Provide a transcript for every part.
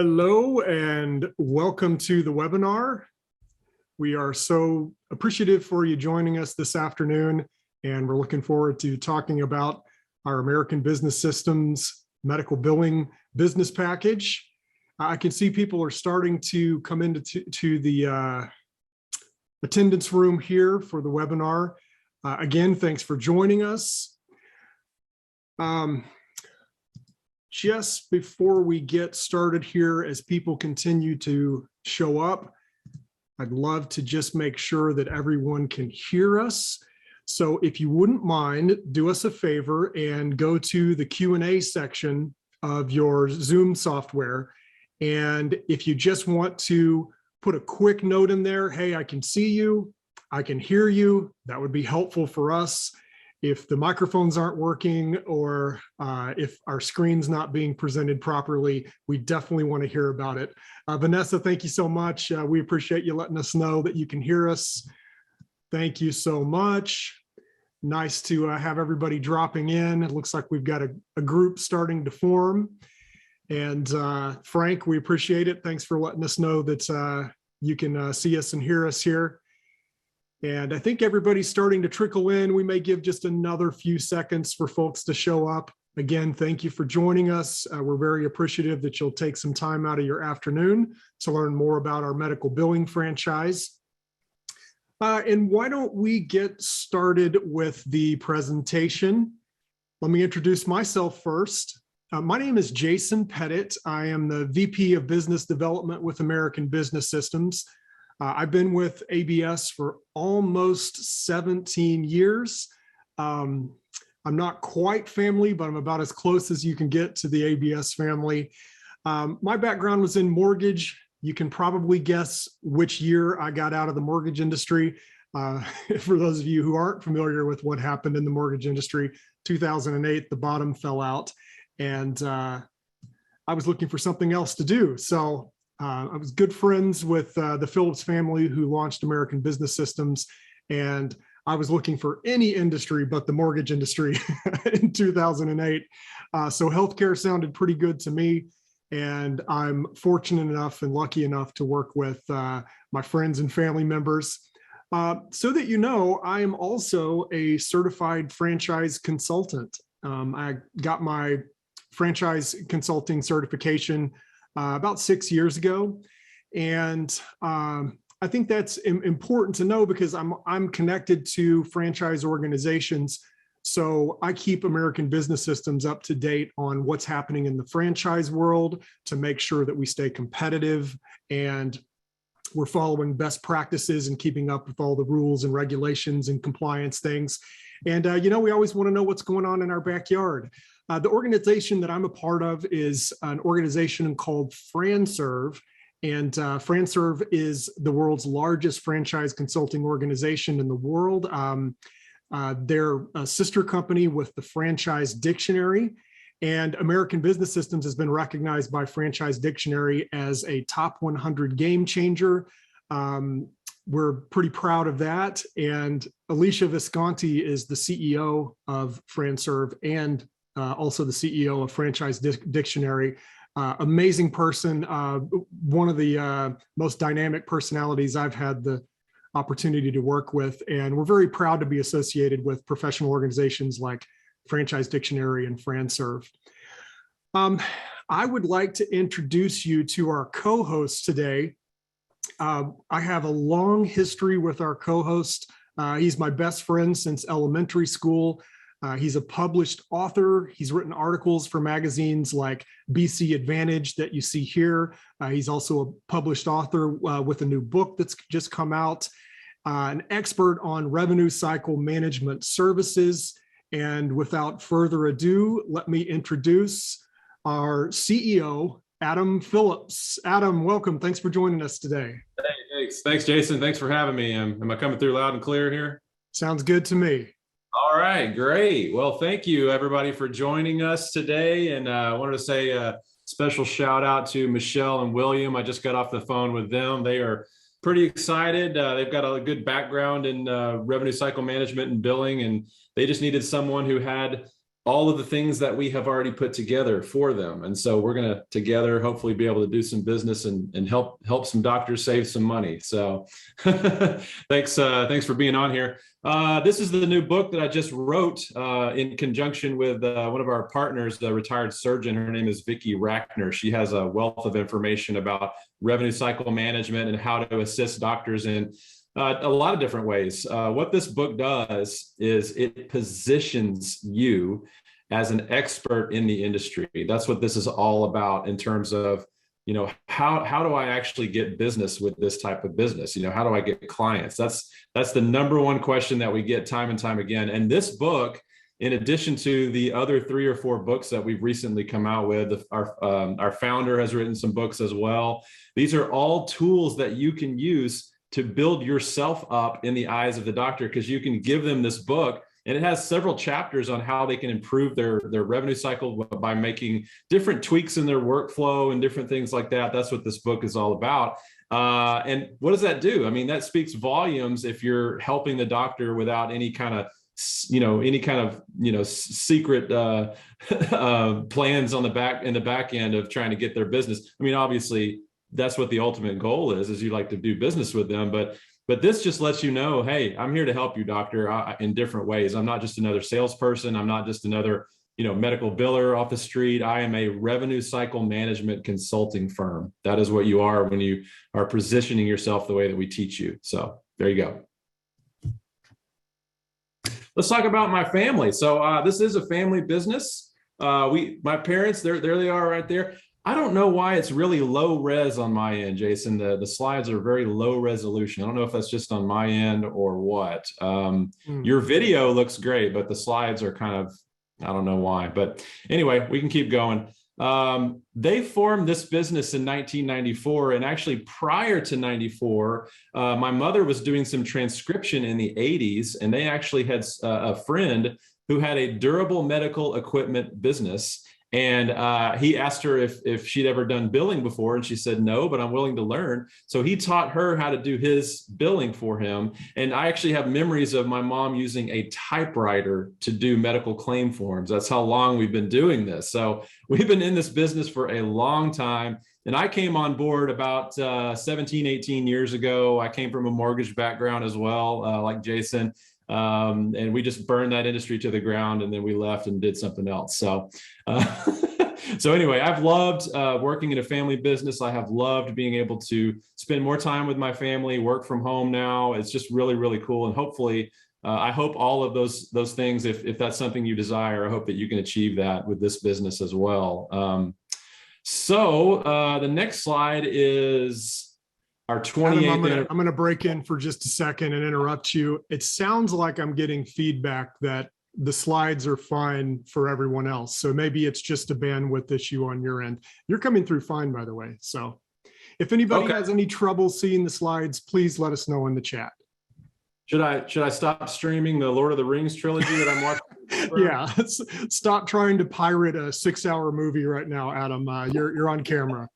Hello and welcome to the webinar. We are so appreciative for you joining us this afternoon, and we're looking forward to talking about our American Business Systems medical billing business package. I can see people are starting to come into the attendance room here for the webinar. Again, thanks for joining us. Just before we get started here, as people continue to show up, I'd love to just make sure that everyone can hear us. So if you wouldn't mind, do us a favor and go to the Q&A section of your Zoom software. And if you just want to put a quick note in there, hey, I can see you, I can hear you, that would be helpful for us. If the microphones aren't working or if our screen's not being presented properly, we definitely want to hear about it. Vanessa, thank you so much. We appreciate you letting us know that you can hear us. Thank you so much. Nice to have everybody dropping in. It looks like we've got a group starting to form. And Frank, we appreciate it. Thanks for letting us know that you can see us and hear us here. And I think everybody's starting to trickle in. We may give just another few seconds for folks to show up. Again, thank you for joining us. We're very appreciative that you'll take some time out of your afternoon to learn more about our medical billing franchise. And why don't we get started with the presentation? Let me introduce myself first. My name is Jason Pettit. I am the VP of Business Development with American Business Systems. I've been with ABS for almost 17 years. I'm not quite family, but I'm about as close as you can get to the ABS family. My background was in mortgage. You can probably guess which year I got out of the mortgage industry. For those of you who aren't familiar with what happened in the mortgage industry, 2008, the bottom fell out, and I was looking for something else to do. So I was good friends with the Phillips family who launched American Business Systems, and I was looking for any industry but the mortgage industry in 2008. So healthcare sounded pretty good to me, and I'm fortunate enough and lucky enough to work with my friends and family members. So that you know, I am also a certified franchise consultant. I got my franchise consulting certification about 6 years ago. And I think that's important to know because I'm connected to franchise organizations. So I keep American Business Systems up to date on what's happening in the franchise world to make sure that we stay competitive and we're following best practices and keeping up with all the rules and regulations and compliance things. And, you know, we always want to know what's going on in our backyard. The organization that I'm a part of is an organization called FranServe, and FranServe is the world's largest franchise consulting organization in the world. They're a sister company with the Franchise Dictionary, and American Business Systems has been recognized by Franchise Dictionary as a top 100 game changer. We're pretty proud of that. And Alicia Visconti is the CEO of FranServe and also the CEO of Franchise Dictionary. Amazing person, one of the most dynamic personalities I've had the opportunity to work with. And we're very proud to be associated with professional organizations like Franchise Dictionary and FranServe. I would like to introduce you to our co-host today. I have a long history with our co-host. He's my best friend since elementary school. He's a published author. He's written articles for magazines like BC Advantage that you see here. He's also a published author with a new book that's just come out, an expert on revenue cycle management services. And without further ado, let me introduce our CEO, Adam Phillips. Adam, welcome. Thanks for joining us today. Hey, thanks, Jason. Thanks for having me. Am I coming through loud and clear here? Sounds good to me. All right, great. Well, thank you everybody for joining us today. And I wanted to say a special shout out to Michelle and William. I just got off the phone with them. They are pretty excited. They've got a good background in revenue cycle management and billing, and they just needed someone who had all of the things that we have already put together for them. And so we're going to together hopefully be able to do some business and help some doctors save some money. So thanks for being on here. This is the new book that I just wrote in conjunction with one of our partners, the retired surgeon. Her name is Vicki Rackner. She has a wealth of information about revenue cycle management and how to assist doctors in a lot of different ways. What this book does is it positions you as an expert in the industry. That's what this is all about in terms of, how do I actually get business with this type of business? How do I get clients? That's the number one question that we get time and time again. And this book, in addition to the other 3 or 4 books that we've recently come out with, our founder has written some books as well. These are all tools that you can use to build yourself up in the eyes of the doctor, because you can give them this book and it has several chapters on how they can improve their revenue cycle by making different tweaks in their workflow and different things like that. That's what this book is all about. And what does that do? I mean, that speaks volumes if you're helping the doctor without any kind of secret plans in the back end of trying to get their business. I mean, obviously, that's what the ultimate goal is you like to do business with them. But this just lets you know, hey, I'm here to help you, doctor, in different ways. I'm not just another salesperson. I'm not just another, medical biller off the street. I am a revenue cycle management consulting firm. That is what you are when you are positioning yourself the way that we teach you. So there you go. Let's talk about my family. So this is a family business. My parents, there they are right there. I don't know why it's really low res on my end, Jason. The slides are very low resolution. I don't know if that's just on my end or what. Your video looks great, but the slides are kind of, I don't know why. But anyway, we can keep going. They formed this business in 1994. And actually prior to 94, my mother was doing some transcription in the 80s. And they actually had a friend who had a durable medical equipment business. And he asked her if she'd ever done billing before, and she said no, but I'm willing to learn. So he taught her how to do his billing for him. And I actually have memories of my mom using a typewriter to do medical claim forms. That's how long we've been doing this. So we've been in this business for a long time. And I came on board about 17, 18 years ago. I came from a mortgage background as well, like Jason. And we just burned that industry to the ground, and then we left and did something else. So, so anyway, I've loved working in a family business. I have loved being able to spend more time with my family, work from home now. It's just really, really cool. And hopefully, I hope all of those things, if that's something you desire, I hope that you can achieve that with this business as well. So the next slide is our 28th. Adam, I'm going to break in for just a second and interrupt you. It sounds like I'm getting feedback that the slides are fine for everyone else. So maybe it's just a bandwidth issue on your end. You're coming through fine, by the way. So if anybody has any trouble seeing the slides, please let us know in the chat. Should I stop streaming the Lord of the Rings trilogy that I'm watching? Yeah, stop trying to pirate a 6-hour movie right now, Adam. You're on camera.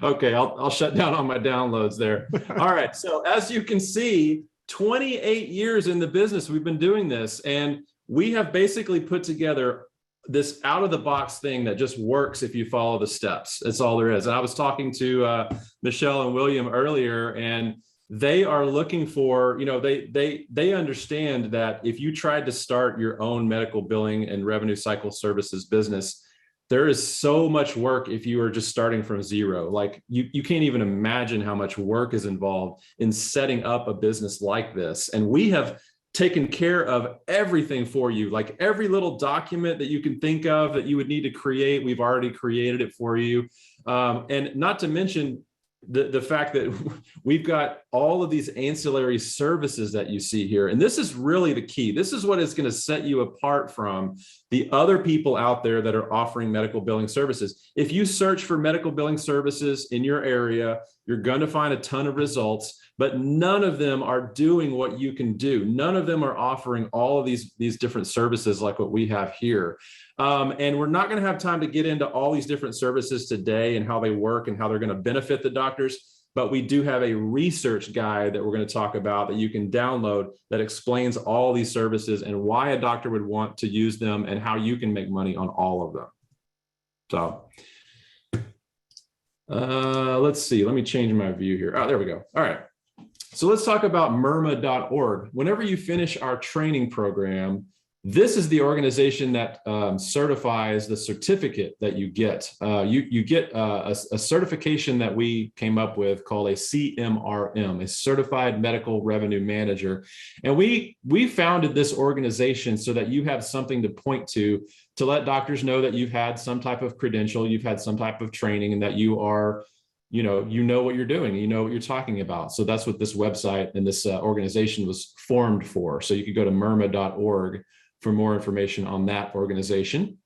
Okay, I'll shut down on my downloads there. All right, so as you can see, 28 years in the business, we've been doing this, and we have basically put together this out-of-the-box thing that just works if you follow the steps. That's all there is. And I was talking to Michelle and William earlier, and they are looking for, they understand that if you tried to start your own medical billing and revenue cycle services business, there is so much work if you are just starting from zero. Like you can't even imagine how much work is involved in setting up a business like this. And we have taken care of everything for you. Like every little document that you can think of that you would need to create, we've already created it for you. And not to mention the fact that we've got all of these ancillary services that you see here. And this is really the key. This is what is going to set you apart from the other people out there that are offering medical billing services. If you search for medical billing services in your area, you're going to find a ton of results, but none of them are doing what you can do. None of them are offering all of these different services like what we have here. And we're not going to have time to get into all these different services today and how they work and how they're going to benefit the doctors. but we do have a research guide that we're going to talk about that you can download that explains all these services and why a doctor would want to use them and how you can make money on all of them. So let's see, let me change my view here. Oh, there we go. All right. So let's talk about myrma.org. Whenever you finish our training program, this is the organization that certifies the certificate that you get. You get a certification that we came up with called a CMRM, a Certified Medical Revenue Manager. And we founded this organization so that you have something to point to let doctors know that you've had some type of credential, you've had some type of training, and that you are, you know what you're doing, you know what you're talking about. So that's what this website and this organization was formed for. So you could go to myrma.org for more information on that organization.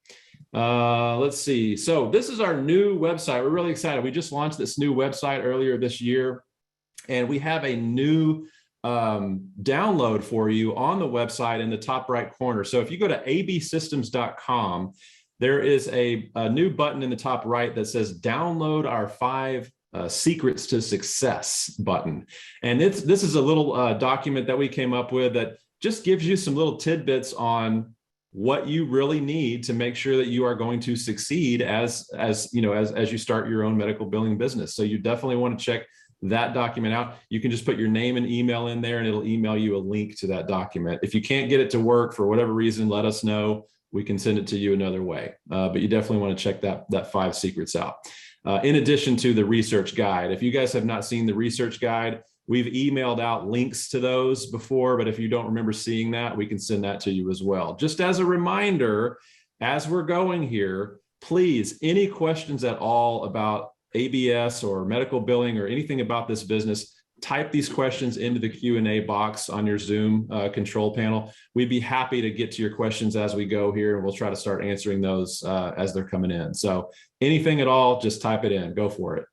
Let's see. So this is our new website. We're really excited. We just launched this new website earlier this year, and we have a new download for you on the website in the top right corner. So if you go to absystems.com, there is a new button in the top right that says download our 5 secrets to success button. And this is a little document that we came up with that just gives you some little tidbits on what you really need to make sure that you are going to succeed as you start your own medical billing business. So you definitely want to check that document out. You can just put your name and email in there and it'll email you a link to that document. If you can't get it to work for whatever reason, let us know. We can send it to you another way. But you definitely want to check that 5 secrets out. In addition to the research guide. If you guys have not seen the research guide, we've emailed out links to those before, but if you don't remember seeing that, we can send that to you as well. Just as a reminder, as we're going here, please, any questions at all about ABS or medical billing or anything about this business, type these questions into the Q&A box on your Zoom control panel. We'd be happy to get to your questions as we go here, and we'll try to start answering those as they're coming in. So anything at all, just type it in, go for it.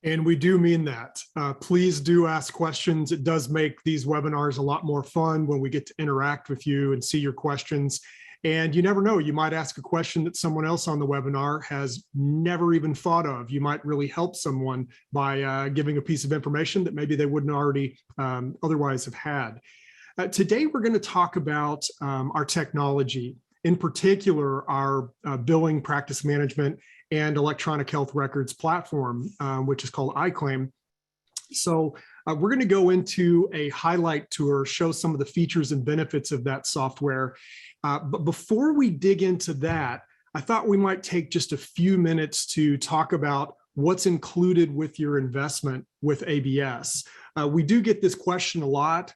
And we do mean that. Please do ask questions. It does make these webinars a lot more fun when we get to interact with you and see your questions. And you never know, you might ask a question that someone else on the webinar has never even thought of. You might really help someone by giving a piece of information that maybe they wouldn't already otherwise have had. Today, we're going to talk about our technology, in particular, our billing practice management and electronic health records platform, which is called iClaim. So we're going to go into a highlight tour, show some of the features and benefits of that software. But before we dig into that, I thought we might take just a few minutes to talk about what's included with your investment with ABS. We do get this question a lot.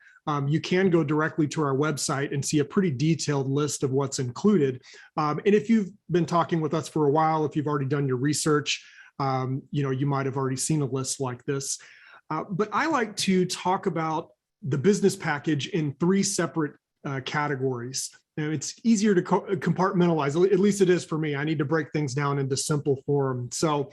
You can go directly to our website and see a pretty detailed list of what's included. And if you've been talking with us for a while, if you've already done your research, you might have already seen a list like this. But I like to talk about the business package in 3 separate categories. And it's easier to compartmentalize, at least it is for me. I need to break things down into simple form. So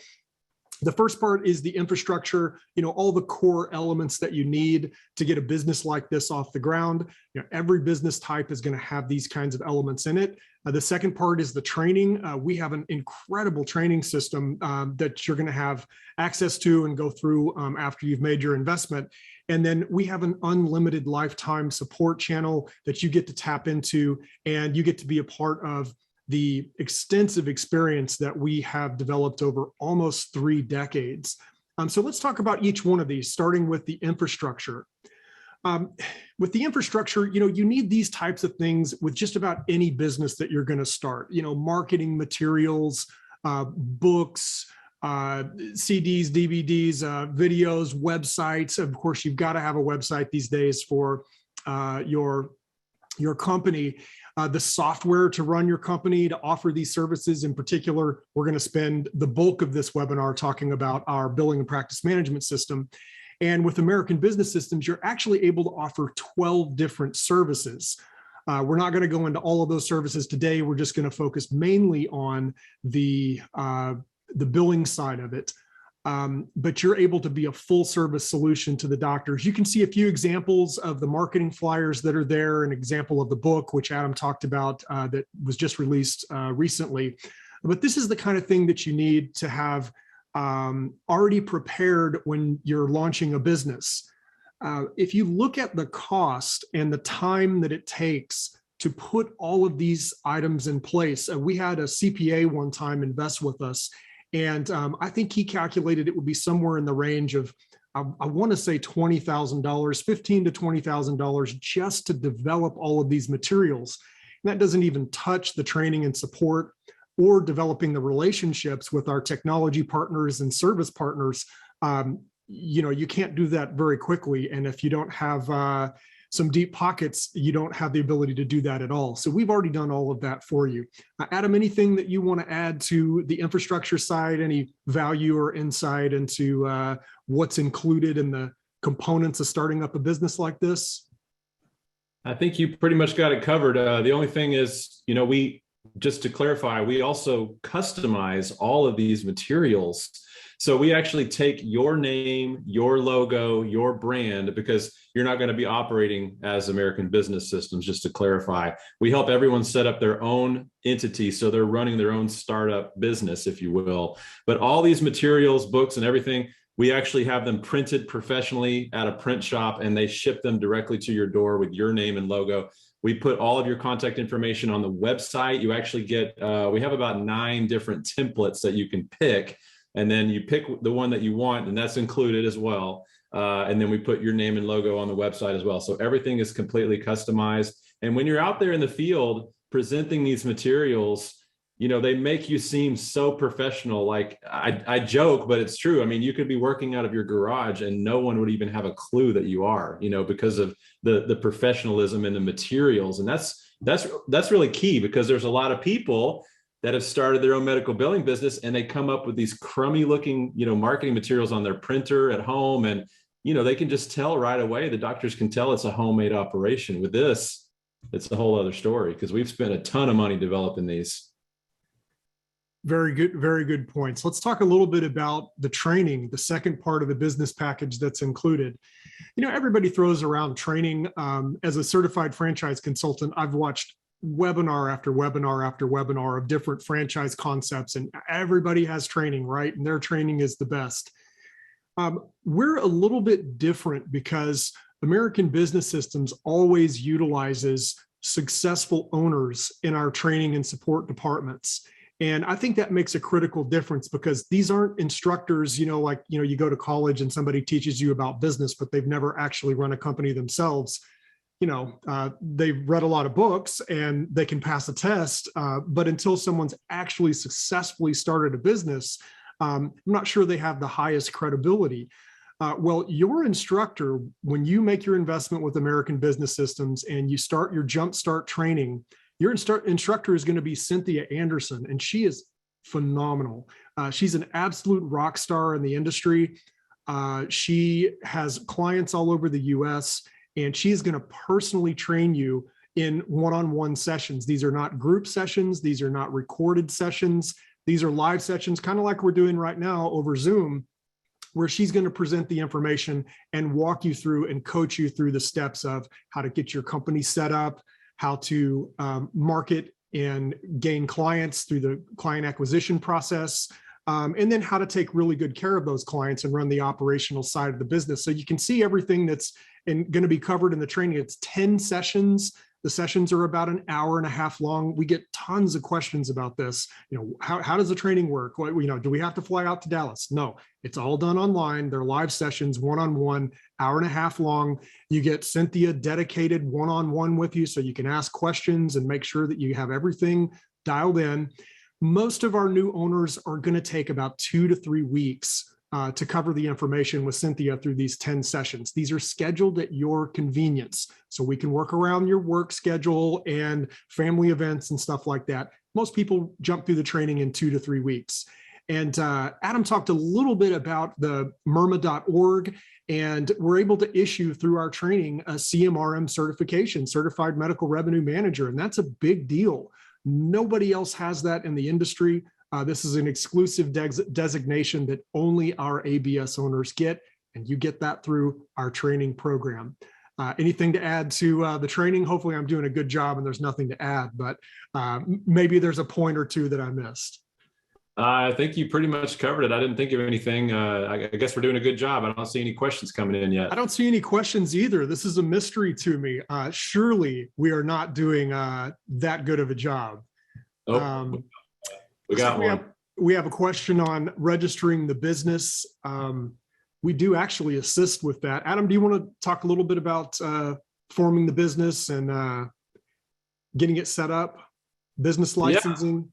the first part is the infrastructure, all the core elements that you need to get a business like this off the ground. Every business type is going to have these kinds of elements in it. The second part is the training. We have an incredible training system that you're going to have access to and go through after you've made your investment. And then we have an unlimited lifetime support channel that you get to tap into, and you get to be a part of the extensive experience that we have developed over almost 3 decades. So let's talk about each one of these, starting with the infrastructure. With the infrastructure, you need these types of things with just about any business that you're going to start. Marketing materials, books, CDs, DVDs, videos, websites. Of course, you've got to have a website these days for your company. The software to run your company, to offer these services. In particular, we're going to spend the bulk of this webinar talking about our billing and practice management system. And with American Business Systems, you're actually able to offer 12 different services. We're not going to go into all of those services today. We're just going to focus mainly on the billing side of it. But you're able to be a full service solution to the doctors. You can see a few examples of the marketing flyers that are there, an example of the book, which Adam talked about, that was just released recently. But this is the kind of thing that you need to have already prepared when you're launching a business. If you look at the cost and the time that it takes to put all of these items in place, we had a CPA one time invest with us, and I think he calculated it would be somewhere in the range of, I want to say $20,000, $15,000 to $20,000 just to develop all of these materials. And that doesn't even touch the training and support or developing the relationships with our technology partners and service partners. You can't do that very quickly. And if you don't have some deep pockets, you don't have the ability to do that at all. So we've already done all of that for you. Adam, anything that you want to add to the infrastructure side, any value or insight into what's included in the components of starting up a business like this? I think you pretty much got it covered. The only thing is, just to clarify, we also customize all of these materials. So we actually take your name, your logo, your brand, because you're not going to be operating as American Business Systems, just to clarify. We help everyone set up their own entity, so they're running their own startup business, if you will. But all these materials, books, and everything, we actually have them printed professionally at a print shop, and they ship them directly to your door with your name and logo. We put all of your contact information on the website. You actually get, we have about 9 different templates that you can pick. And then you pick the one that you want, and that's included as well. And then we put your name and logo on the website as well. So everything is completely customized. And when you're out there in the field presenting these materials, they make you seem so professional. Like I joke, but it's true. I mean, you could be working out of your garage and no one would even have a clue that you are, because of the professionalism in the materials. And that's really key, because there's a lot of people that have started their own medical billing business, and they come up with these crummy looking, marketing materials on their printer at home. And, they can just tell right away, the doctors can tell it's a homemade operation. With this, it's a whole other story, because we've spent a ton of money developing these. Very good points. Let's talk a little bit about the training, the second part of the business package that's included. Everybody throws around training. As a certified franchise consultant, I've watched webinar after webinar after webinar of different franchise concepts, and everybody has training, right? And their training is the best. We're a little bit different because American Business Systems always utilizes successful owners in our training and support departments. And I think that makes a critical difference, because these aren't instructors, you go to college and somebody teaches you about business, but they've never actually run a company themselves. They've read a lot of books and they can pass a test, but until someone's actually successfully started a business, I'm not sure they have the highest credibility. Well, your instructor, when you make your investment with American Business Systems and you start your Jumpstart training, your instructor is going to be Cynthia Anderson, and she is phenomenal. She's an absolute rock star in the industry. She has clients all over the US, and she's going to personally train you in one-on-one sessions. These are not group sessions. These are not recorded sessions. These are live sessions, kind of like we're doing right now over Zoom, where she's going to present the information and walk you through and coach you through the steps of how to get your company set up, how to market and gain clients through the client acquisition process, and then how to take really good care of those clients and run the operational side of the business. So you can see everything that's going to be covered in the training. It's 10 sessions. The sessions are about an hour and a half long. We get tons of questions about this. How does the training work? Do we have to fly out to Dallas? No, it's all done online. They're live sessions, one-on-one, hour and a half long. You get Cynthia dedicated one-on-one with you, so you can ask questions and make sure that you have everything dialed in. Most of our new owners are going to take about 2 to 3 weeks to cover the information with Cynthia through these 10 sessions. These are scheduled at your convenience, so we can work around your work schedule and family events and stuff like that. Most people jump through the training in 2 to 3 weeks. And Adam talked a little bit about the MIRMA.org, and we're able to issue through our training a CMRM certification, Certified Medical Revenue Manager, and that's a big deal. Nobody else has that in the industry. This is an exclusive designation that only our ABS owners get, and you get that through our training program. Anything to add to the training? Hopefully I'm doing a good job and there's nothing to add, but maybe there's a point or two that I missed. I think you pretty much covered it. I didn't think of anything. I guess we're doing a good job. I don't see any questions coming in yet. I don't see any questions either. This is a mystery to me. Surely we are not doing that good of a job. Oh, we Looks like got one. we have a question on registering the business. We do actually assist with that. Adam, do you want to talk a little bit about forming the business and getting it set up, business licensing?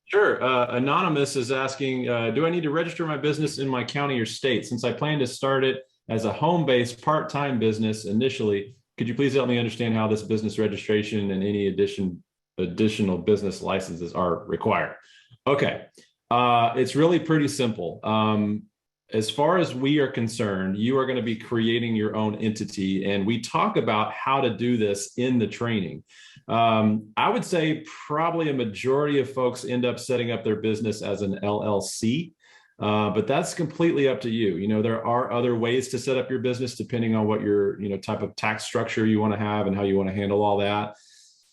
Sure. Anonymous is asking, do I need to register my business in my county or state? Since I plan to start it as a home-based part-time business initially, could you please help me understand how this business registration and any additional business licenses are required? Okay. It's really pretty simple. As far as we are concerned, you are going to be creating your own entity, and we talk about how to do this in the training. I would say probably a majority of folks end up setting up their business as an LLC, but that's completely up to you. You know, there are other ways to set up your business depending on what your, type of tax structure you want to have and how you want to handle all that.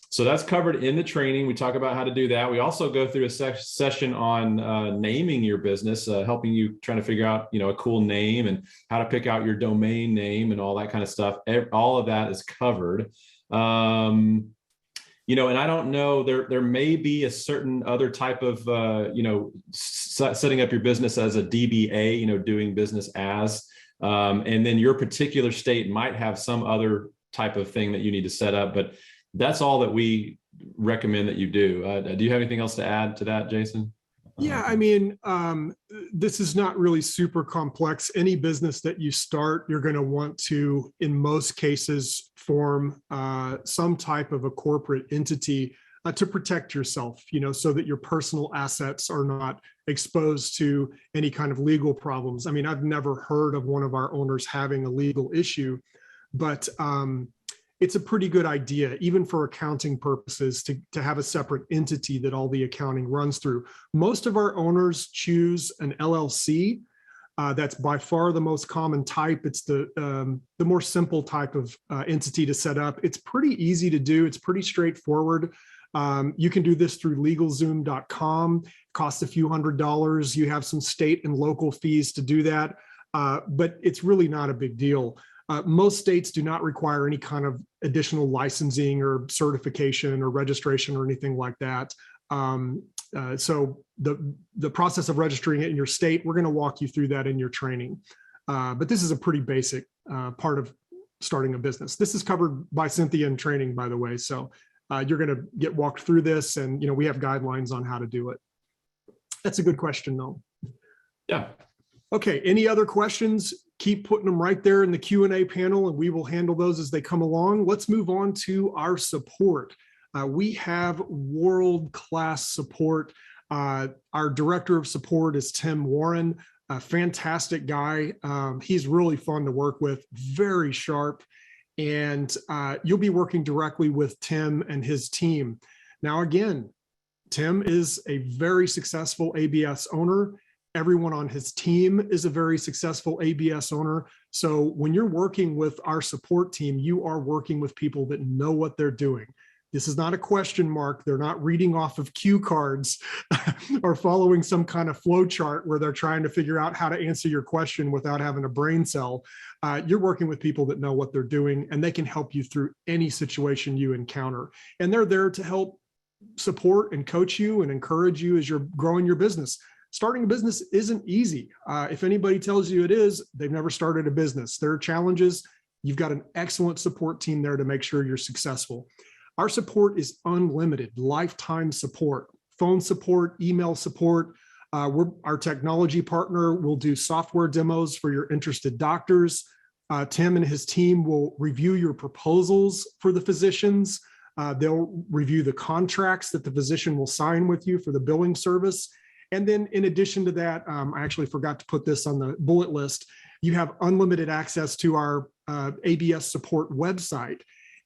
So that's covered in the training. We talk about how to do that. We also go through a session on naming your business, helping you trying to figure out, a cool name and how to pick out your domain name and all that kind of stuff. All of that is covered. And I don't know, there may be a certain other type of, setting up your business as a DBA, doing business as, and then your particular state might have some other type of thing that you need to set up, but that's all that we recommend that you do. Do you have anything else to add to that, Jason? Yeah, I mean, this is not really super complex. Any business that you start, you're going to want to, in most cases, form some type of a corporate entity to protect yourself, so that your personal assets are not exposed to any kind of legal problems. I mean, I've never heard of one of our owners having a legal issue, but it's a pretty good idea, even for accounting purposes, to have a separate entity that all the accounting runs through. Most of our owners choose an LLC. That's by far the most common type. It's the more simple type of entity to set up. It's pretty easy to do. It's pretty straightforward. You can do this through LegalZoom.com. It costs a few $100s. You have some state and local fees to do that, but it's really not a big deal. Most states do not require any kind of additional licensing or certification or registration or anything like that. So the process of registering it in your state, we're going to walk you through that in your training. But this is a pretty basic part of starting a business. This is covered by Cynthia in training, by the way. So you're going to get walked through this, and we have guidelines on how to do it. That's a good question, though. Yeah. Okay. Any other questions? Keep putting them right there in the Q&A panel, and we will handle those as they come along. Let's move on to our support. We have world-class support. Our director of support is Tim Warren, a fantastic guy. He's really fun to work with, very sharp, and you'll be working directly with Tim and his team. Now, again, Tim is a very successful ABS owner. Everyone on his team is a very successful ABS owner. So when you're working with our support team, you are working with people that know what they're doing. This is not a question mark. They're not reading off of cue cards or following some kind of flow chart where they're trying to figure out how to answer your question without having a brain cell. You're working with people that know what they're doing, and they can help you through any situation you encounter. And they're there to help support and coach you and encourage you as you're growing your business. Starting a business isn't easy. If anybody tells you it is, they've never started a business. There are challenges. You've got an excellent support team there to make sure you're successful. Our support is unlimited, lifetime support, phone support, email support. Our technology partner will do software demos for your interested doctors. Tim and his team will review your proposals for the physicians. They'll review the contracts that the physician will sign with you for the billing service. And then in addition to that, I actually forgot to put this on the bullet list. You have unlimited access to our ABS support website.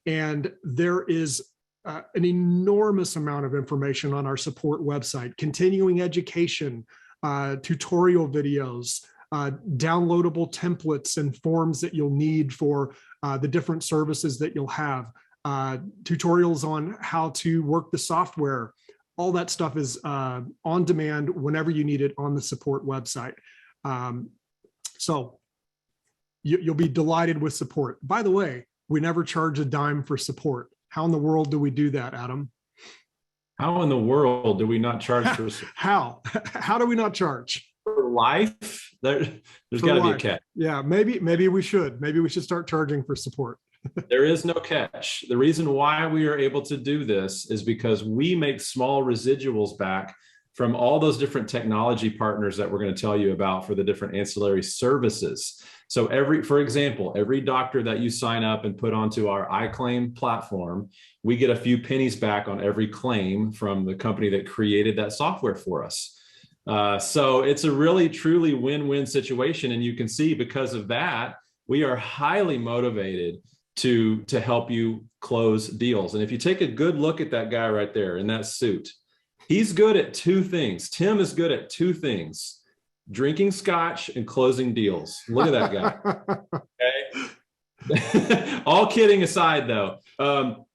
And there is an enormous amount of information on our support website, continuing education, tutorial videos, downloadable templates and forms that you'll need for the different services that you'll have, tutorials on how to work the software, All that stuff is on demand whenever you need it on the support website. So you'll be delighted with support. By the way, we never charge a dime for support. How in the world do we do that, Adam? How in the world do we not charge for How do we not charge? For life? There's got to be a catch. Yeah, maybe we should. Maybe we should start charging for support. There is no catch. The reason why we are able to do this is because we make small residuals back from all those different technology partners that we're going to tell you about for the different ancillary services. So for example, every doctor that you sign up and put onto our iClaim platform, we get a few pennies back on every claim from the company that created that software for us. So it's a really, truly win-win situation. And you can see because of that, we are highly motivated to help you close deals. And if you take a good look at that guy right there in that suit, he's good at two things. Tim is good at two things: drinking scotch and closing deals. Look at that guy. Okay. All kidding aside though,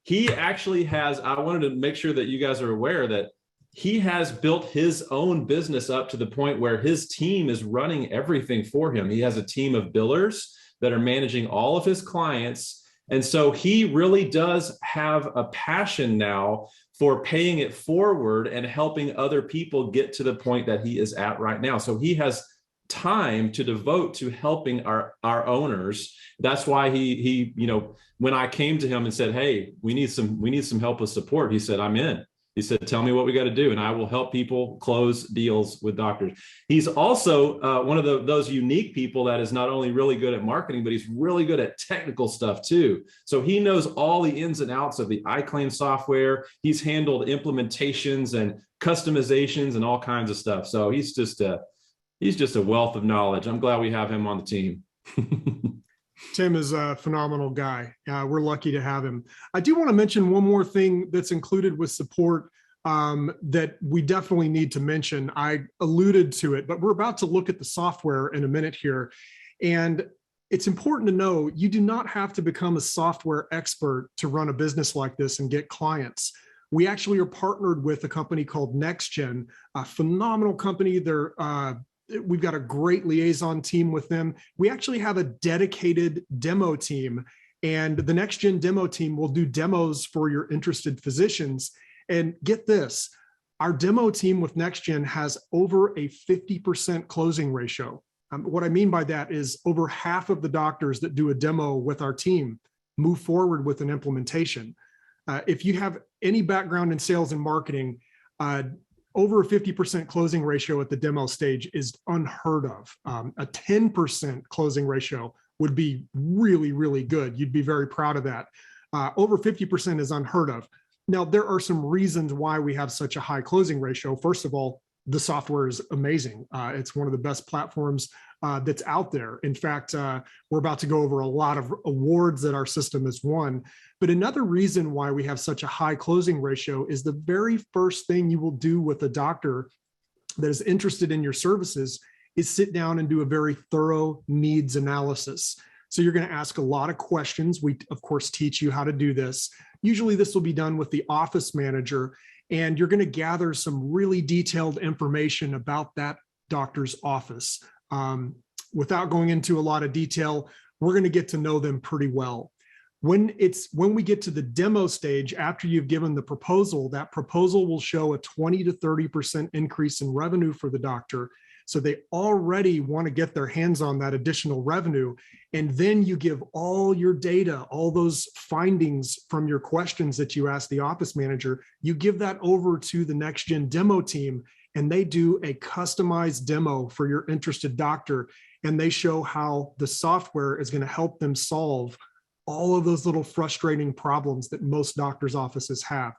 he actually has, I wanted to make sure that you guys are aware that he has built his own business up to the point where his team is running everything for him. He has a team of billers that are managing all of his clients. And so he really does have a passion now for paying it forward and helping other people get to the point that he is at right now. So he has time to devote to helping our owners. That's why he, when I came to him and said, "Hey, we need some help with support," he said, "I'm in." He said, "Tell me what we got to do, and I will help people close deals with doctors." He's also one of those unique people that is not only really good at marketing, but he's really good at technical stuff too. So he knows all the ins and outs of the iClaim software. He's handled implementations and customizations and all kinds of stuff. So he's just a wealth of knowledge. I'm glad we have him on the team. Tim is a phenomenal guy. We're lucky to have him. I do want to mention one more thing that's included with support that we definitely need to mention. I alluded to it, but we're about to look at the software in a minute here. And it's important to know you do not have to become a software expert to run a business like this and get clients. We actually are partnered with a company called NextGen, a phenomenal company. We've got a great liaison team with them. We actually have a dedicated demo team, and the NextGen demo team will do demos for your interested physicians. And get this, our demo team with NextGen has over a 50% closing ratio. What I mean by that is over half of the doctors that do a demo with our team move forward with an implementation. If you have any background in sales and marketing, over a 50% closing ratio at the demo stage is unheard of. A 10% closing ratio would be really, really good. You'd be very proud of that. Over 50% is unheard of. Now, there are some reasons why we have such a high closing ratio. First of all, the software is amazing. It's one of the best platforms that's out there. In fact, we're about to go over a lot of awards that our system has won. But another reason why we have such a high closing ratio is the very first thing you will do with a doctor that is interested in your services is sit down and do a very thorough needs analysis. So you're going to ask a lot of questions. We, of course, teach you how to do this. Usually this will be done with the office manager, and you're going to gather some really detailed information about that doctor's office. Without going into a lot of detail, we're going to get to know them pretty well. When we get to the demo stage, after you've given the proposal, that proposal will show a 20 to 30% increase in revenue for the doctor. So they already want to get their hands on that additional revenue. And then you give all your data, all those findings from your questions that you asked the office manager, you give that over to the NextGen demo team, and they do a customized demo for your interested doctor. And they show how the software is going to help them solve all of those little frustrating problems that most doctors' offices have.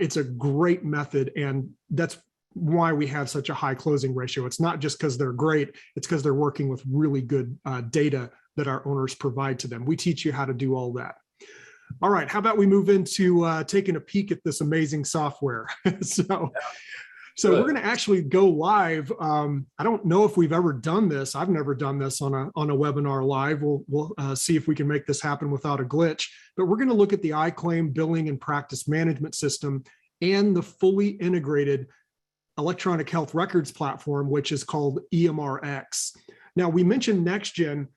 It's a great method, and that's why we have such a high closing ratio. It's not just because they're great, it's because they're working with really good data that our owners provide to them. We teach you how to do all that. All right, how about we move into taking a peek at this amazing software? So we're going to actually go live. I don't know if we've ever done this. I've never done this on a webinar live. We'll see if we can make this happen without a glitch. But we're going to look at the iClaim billing and practice management system. and the fully integrated electronic health records platform, which is called EMRX. Now, we mentioned NextGen.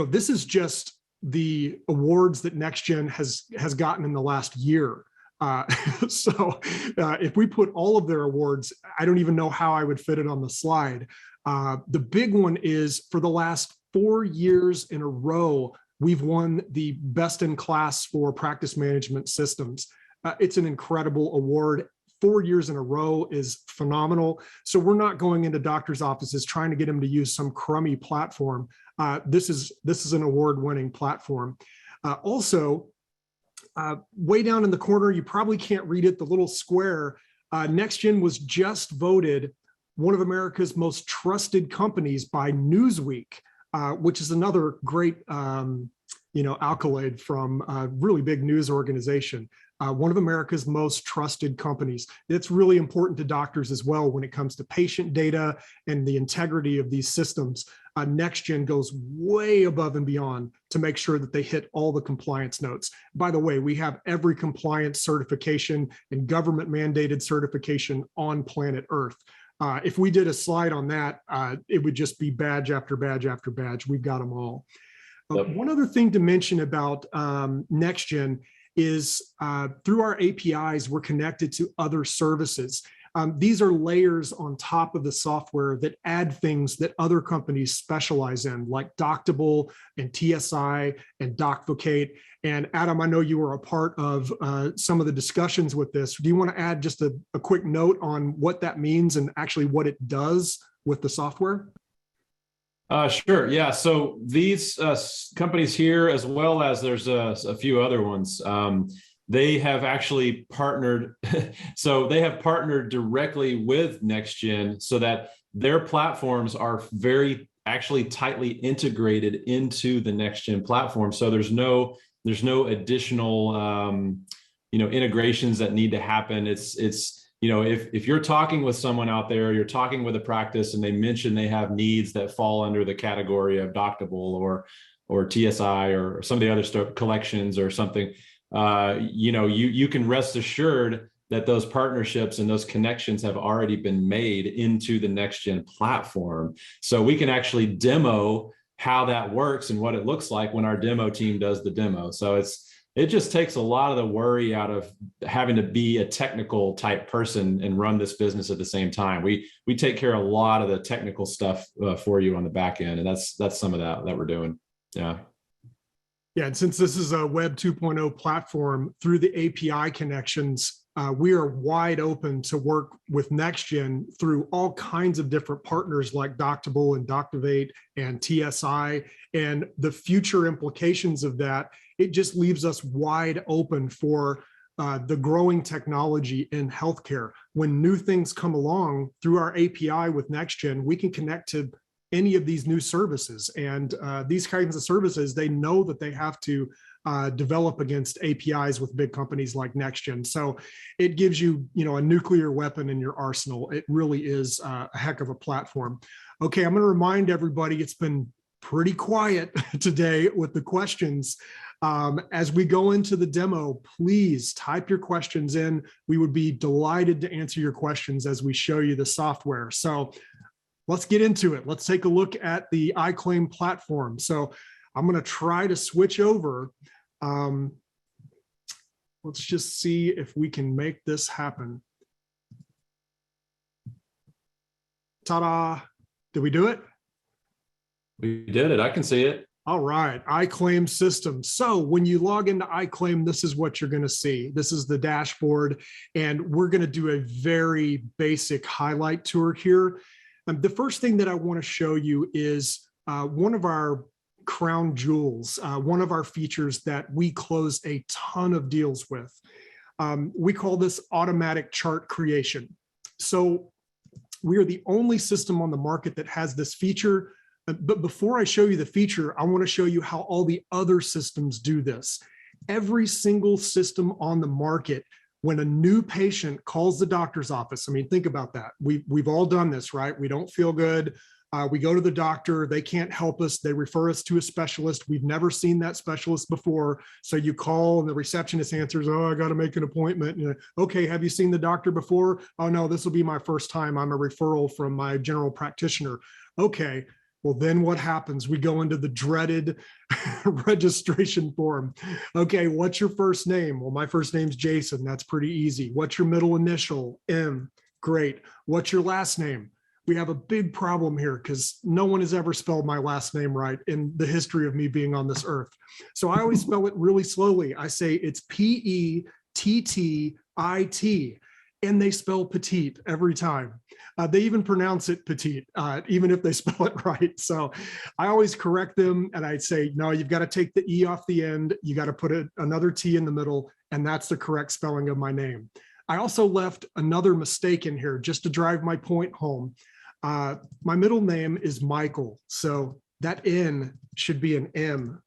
This is just the awards that NextGen has gotten in the last year. If we put all of their awards, I don't even know how I would fit it on the slide. The big one is for the last 4 years in a row, we've won the best in class for practice management systems. It's an incredible award. 4 years in a row is phenomenal. So we're not going into doctors' offices trying to get them to use some crummy platform. This is an award-winning platform. Also, way down in the corner, you probably can't read it, the little square, NextGen was just voted one of America's most trusted companies by Newsweek, which is another great accolade from a really big news organization. One of America's most trusted companies. It's really important to doctors as well when it comes to patient data and the integrity of these systems. NextGen goes way above and beyond to make sure that they hit all the compliance notes. By the way, we have every compliance certification and government mandated certification on planet Earth. If we did a slide on that, it would just be badge after badge after badge. We've got them all. Yep. One other thing to mention about NextGen is through our APIs, we're connected to other services. These are layers on top of the software that add things that other companies specialize in, like Doctable and TSI and DocVocate. And Adam, I know you were a part of some of the discussions with this. Do you want to add just a quick note on what that means and actually what it does with the software? Sure. Yeah. So these companies here, as well as there's a few other ones, they have actually partnered. So they have partnered directly with NextGen so that their platforms are very actually tightly integrated into the NextGen platform. So there's no additional integrations that need to happen. It's if you're talking with someone out there, you're talking with a practice and they mention they have needs that fall under the category of Doctable or TSI or some of the other stuff, collections or something, you can rest assured that those partnerships and those connections have already been made into the NextGen platform. So we can actually demo how that works and what it looks like when our demo team does the demo. So it just takes a lot of the worry out of having to be a technical type person and run this business at the same time. We take care of a lot of the technical stuff for you on the back end, and that's some of that we're doing. Yeah. Yeah, and since this is a Web 2.0 platform, through the API connections, we are wide open to work with NextGen through all kinds of different partners like Doctable and Doctivate and TSI, and the future implications of that. It just leaves us wide open for the growing technology in healthcare. When new things come along through our API with NextGen, we can connect to any of these new services. And these kinds of services, they know that they have to develop against APIs with big companies like NextGen. So it gives you, a nuclear weapon in your arsenal. It really is a heck of a platform. Okay, I'm going to remind everybody it's been pretty quiet today with the questions. As we go into the demo, please type your questions in. We would be delighted to answer your questions as we show you the software. So let's get into it. Let's take a look at the iClaim platform. So I'm going to try to switch over. Let's just see if we can make this happen. Ta-da! Did we do it? We did it. I can see it. All right, iClaim system. So when you log into iClaim, this is what you're going to see. This is the dashboard, and we're going to do a very basic highlight tour here. The first thing that I want to show you is one of our crown jewels, one of our features that we close a ton of deals with. We call this automatic chart creation. So we are the only system on the market that has this feature. But before I show you the feature, I want to show you how all the other systems do this. Every single system on the market, when a new patient calls the doctor's office, I mean, think about that. We've all done this, right? We don't feel good. We go to the doctor, they can't help us, they refer us to a specialist. We've never seen that specialist before. So you call and the receptionist answers, oh, I got to make an appointment. And, okay, have you seen the doctor before? Oh no, this will be my first time. I'm a referral from my general practitioner. Okay, well then what happens? We go into the dreaded registration form. Okay, what's your first name? Well, my first name's Jason. That's pretty easy. What's your middle initial? M. Great. What's your last name? We have a big problem here because no one has ever spelled my last name right in the history of me being on this earth. So I always spell it really slowly. I say it's Pettit, and they spell petite every time. They even pronounce it petite, even if they spell it right. So I always correct them and I'd say, no, you've got to take the E off the end. You got to put another T in the middle, and that's the correct spelling of my name. I also left another mistake in here just to drive my point home. My middle name is Michael, so that N should be an M.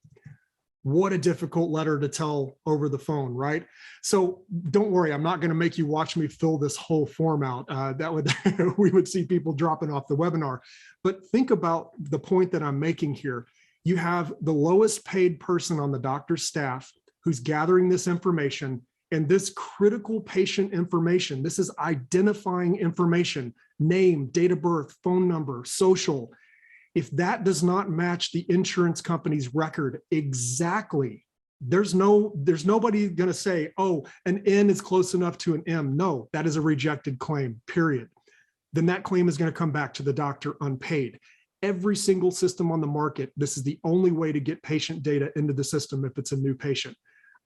What a difficult letter to tell over the phone, right? So don't worry, I'm not going to make you watch me fill this whole form out. That would we would see people dropping off the webinar. But think about the point that I'm making here. You have the lowest paid person on the doctor's staff who's gathering this information, and this critical patient information. This is identifying information, name, date of birth, phone number, social. If that does not match the insurance company's record exactly, there's nobody going to say, oh, an N is close enough to an M. No, that is a rejected claim, period. Then that claim is going to come back to the doctor unpaid. Every single system on the market, this is the only way to get patient data into the system if it's a new patient.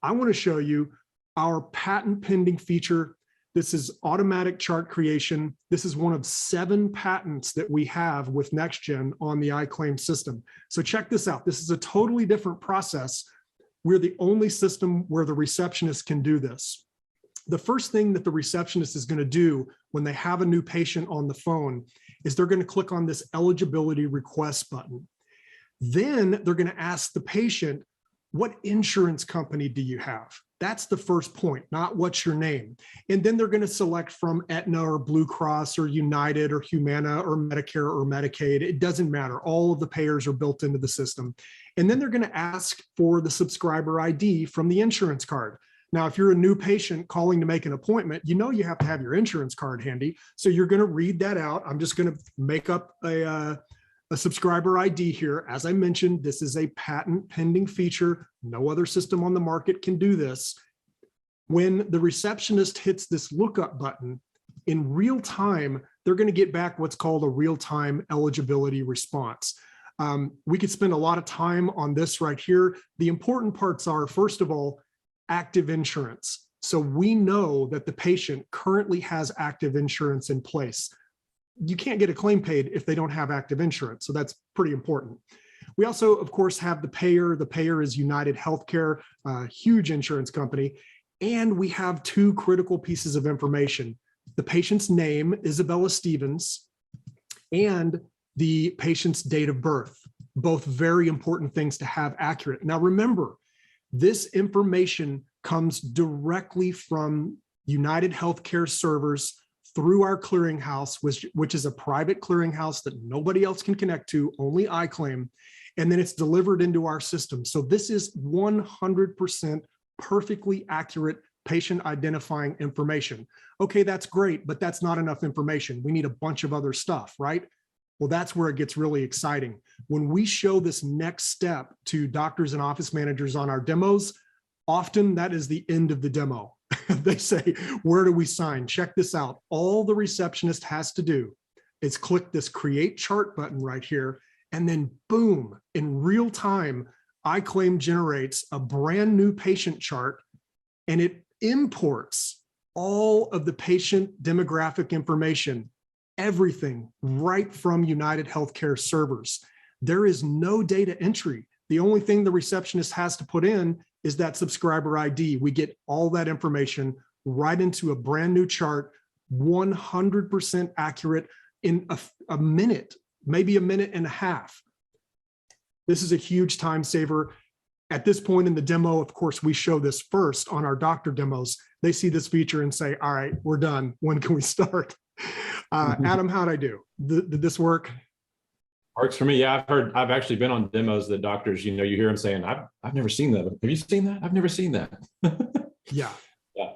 I want to show you our patent pending feature. This is automatic chart creation. This is one of 7 patents that we have with NextGen on the iClaim system. So check this out. This is a totally different process. We're the only system where the receptionist can do this. The first thing that the receptionist is going to do when they have a new patient on the phone is they're going to click on this eligibility request button. Then they're going to ask the patient, what insurance company do you have? That's the first point, not what's your name. And then they're going to select from Aetna or Blue Cross or United or Humana or Medicare or Medicaid. It doesn't matter. All of the payers are built into the system. And then they're going to ask for the subscriber ID from the insurance card. Now, if you're a new patient calling to make an appointment, you know you have to have your insurance card handy. So you're going to read that out. I'm just going to make up a subscriber ID here. As I mentioned, this is a patent pending feature. No other system on the market can do this. When the receptionist hits this lookup button, in real time, they're going to get back what's called a real-time eligibility response. We could spend a lot of time on this right here. The important parts are, first of all, active insurance. So we know that the patient currently has active insurance in place. You can't get a claim paid if they don't have active insurance. So that's pretty important. We also, of course, have the payer. The payer is United Healthcare, a huge insurance company. And we have 2 critical pieces of information. The patient's name, Isabella Stevens, and the patient's date of birth. Both very important things to have accurate. Now, remember, this information comes directly from United Healthcare servers through our clearinghouse, which is a private clearinghouse that nobody else can connect to, only iClaim, and then it's delivered into our system. So this is 100% perfectly accurate patient identifying information. Okay, that's great, but that's not enough information. We need a bunch of other stuff, right? Well, that's where it gets really exciting. When we show this next step to doctors and office managers on our demos, often that is the end of the demo. They say, where do we sign? Check this out. All the receptionist has to do is click this create chart button right here, and then boom, in real time, iClaim generates a brand new patient chart, and it imports all of the patient demographic information, everything right from United Healthcare servers. There is no data entry. The only thing the receptionist has to put in is that subscriber ID. We get all that information right into a brand new chart, 100% accurate in a minute, maybe a minute and a half. This is a huge time saver. At this point in the demo, of course, we show this first on our doctor demos. They see this feature and say, all right, we're done. When can we start? Adam, how'd I do? Did this work? Works for me. Yeah, I've actually been on demos that doctors, you hear them saying, I've never seen that. Have you seen that? I've never seen that. Yeah. Yeah.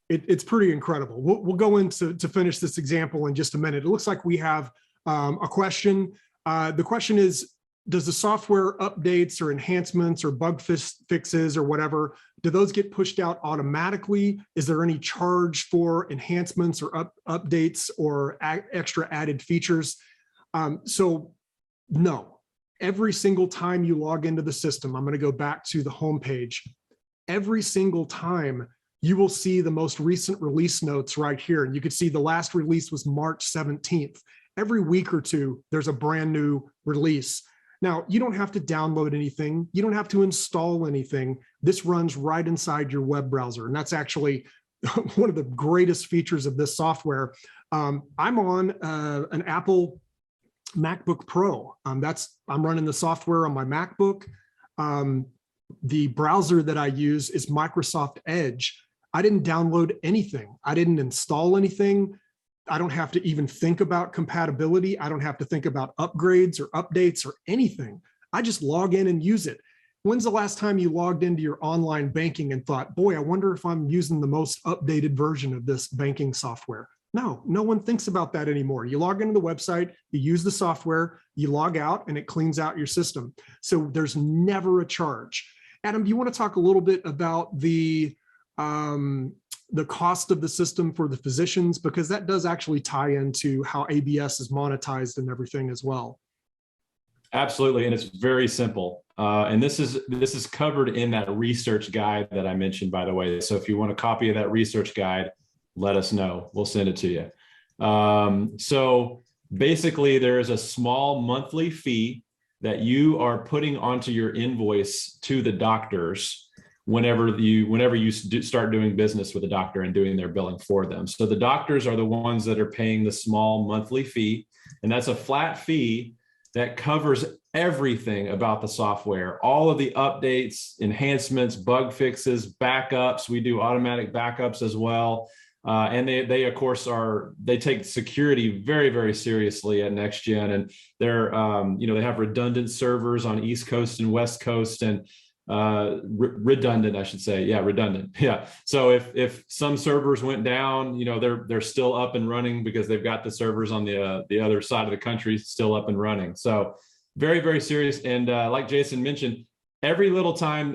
It's pretty incredible. We'll go into to finish this example in just a minute. It looks like we have a question. The question is, does the software updates or enhancements or bug fixes or whatever, do those get pushed out automatically? Is there any charge for enhancements or updates or extra added features? So no, every single time you log into the system, I'm going to go back to the home page. Every single time you will see the most recent release notes right here. And you can see the last release was March 17th. Every week or two, there's a brand new release. Now, you don't have to download anything. You don't have to install anything. This runs right inside your web browser. And that's actually one of the greatest features of this software. I'm on an Apple MacBook Pro. I'm running the software on my MacBook. The browser that I use is Microsoft Edge. I didn't download anything. I didn't install anything. I don't have to even think about compatibility. I don't have to think about upgrades or updates or anything. I just log in and use it. When's the last time you logged into your online banking and thought, boy, I wonder if I'm using the most updated version of this banking software? No, no one thinks about that anymore. You log into the website, you use the software, you log out, and it cleans out your system. So there's never a charge. Adam, do you want to talk a little bit about the cost of the system for the physicians? Because that does actually tie into how ABS is monetized and everything as well. Absolutely, and it's very simple. And this is covered in that research guide that I mentioned, by the way. So if you want a copy of that research guide, let us know. We'll send it to you. So basically, there is a small monthly fee that you are putting onto your invoice to the doctors whenever you start doing business with a doctor and doing their billing for them. So the doctors are the ones that are paying the small monthly fee, and that's a flat fee that covers everything about the software, all of the updates, enhancements, bug fixes, backups. We do automatic backups as well. And they of course they take security very, very seriously at NextGen, and they're they have redundant servers on East Coast and West Coast, and redundant, I should say. Yeah, redundant. Yeah. So if some servers went down, they're still up and running because they've got the servers on the other side of the country still up and running. So very, very serious. And like Jason mentioned, every little thing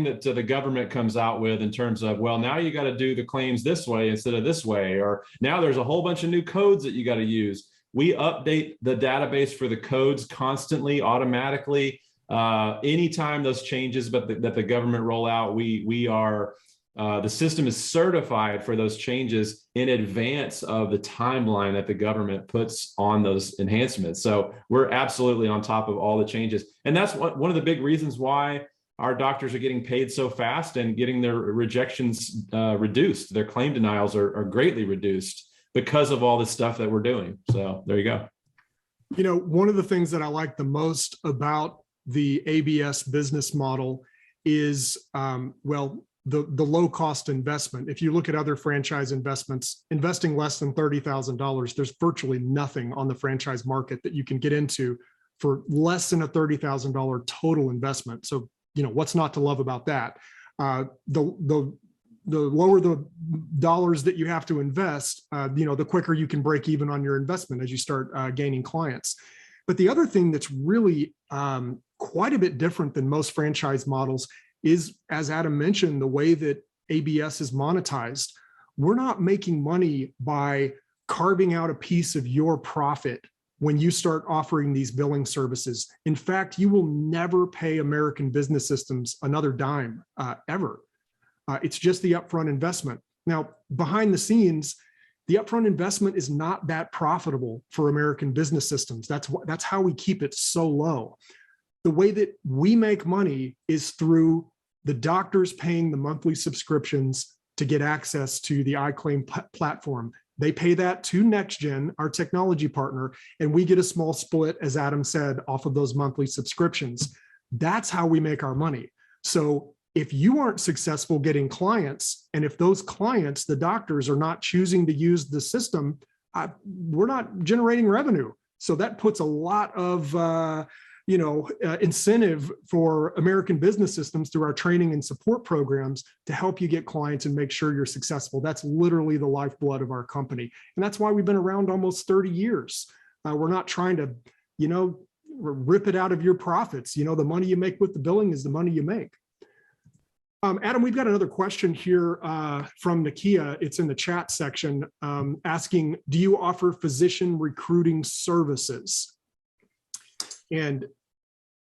that the government comes out with in terms of, well, now you got to do the claims this way instead of this way, or now there's a whole bunch of new codes that you got to use. We update the database for the codes constantly, automatically. Anytime those changes that the government roll out, we are the system is certified for those changes in advance of the timeline that the government puts on those enhancements. So we're absolutely on top of all the changes. And that's one of the big reasons why our doctors are getting paid so fast and getting their rejections reduced. Their claim denials are greatly reduced because of all the stuff that we're doing. So there you go. One of the things that I like the most about the ABS business model is, the low cost investment. If you look at other franchise investments, investing less than $30,000, there's virtually nothing on the franchise market that you can get into for less than a $30,000 total investment. So, what's not to love about that? The lower the dollars that you have to invest, the quicker you can break even on your investment as you start gaining clients. But the other thing that's really quite a bit different than most franchise models is, as Adam mentioned, the way that ABS is monetized. We're not making money by carving out a piece of your profit when you start offering these billing services. In fact, you will never pay American Business Systems another dime ever. It's just the upfront investment. Now, behind the scenes, the upfront investment is not that profitable for American Business Systems. That's how we keep it so low. The way that we make money is through the doctors paying the monthly subscriptions to get access to the iClaim platform. They pay that to NextGen, our technology partner, and we get a small split, as Adam said, off of those monthly subscriptions. That's how we make our money. So if you aren't successful getting clients, and if those clients, the doctors, are not choosing to use the system, we're not generating revenue. So that puts a lot of incentive for American business systems through our training and support programs to help you get clients and make sure you're successful. That's literally the lifeblood of our company. And that's why we've been around almost 30 years. We're not trying to, rip it out of your profits. The money you make with the billing is the money you make. Adam, we've got another question here from Nakia. It's in the chat section asking, do you offer physician recruiting services? And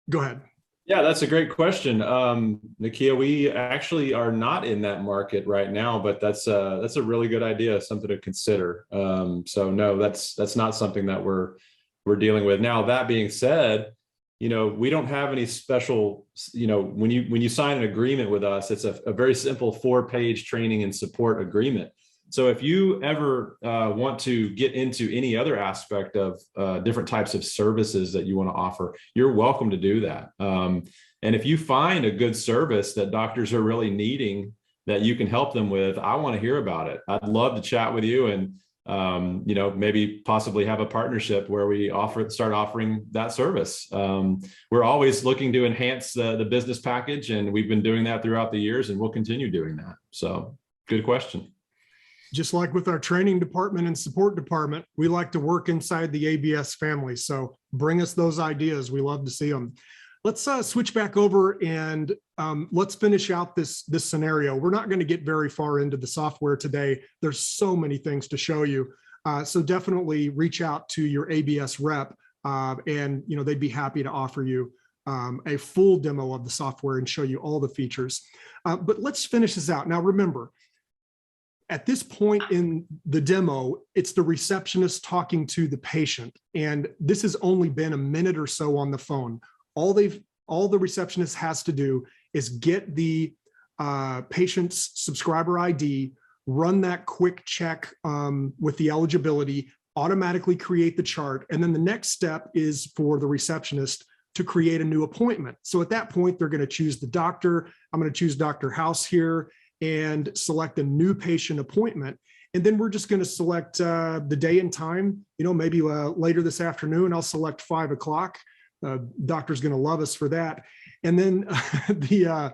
go ahead. Yeah, that's a great question. Nakia, we actually are not in that market right now, but that's a really good idea, something to consider. So no, that's not something that we're dealing with. Now, that being said, we don't have any special, when you sign an agreement with us, it's a very simple 4-page training and support agreement. So if you ever want to get into any other aspect of different types of services that you want to offer, you're welcome to do that. And if you find a good service that doctors are really needing that you can help them with, I want to hear about it. I'd love to chat with you and maybe possibly have a partnership where we start offering that service. We're always looking to enhance the business package, and we've been doing that throughout the years, and we'll continue doing that. So good question. Just like with our training department and support department, we like to work inside the ABS family. So bring us those ideas. We love to see them. Let's switch back over and let's finish out this scenario. We're not going to get very far into the software today. There's so many things to show you. So definitely reach out to your ABS rep and they'd be happy to offer you a full demo of the software and show you all the features. But let's finish this out. Now, remember, at this point in the demo, it's the receptionist talking to the patient. And this has only been a minute or so on the phone. All the receptionist has to do is get the patient's subscriber ID, run that quick check with the eligibility, automatically create the chart. And then the next step is for the receptionist to create a new appointment. So at that point, they're going to choose the doctor. I'm going to choose Dr. House here and select a new patient appointment. And then we're just going to select the day and time, maybe later this afternoon, I'll select 5 o'clock. Doctor's going to love us for that. And then the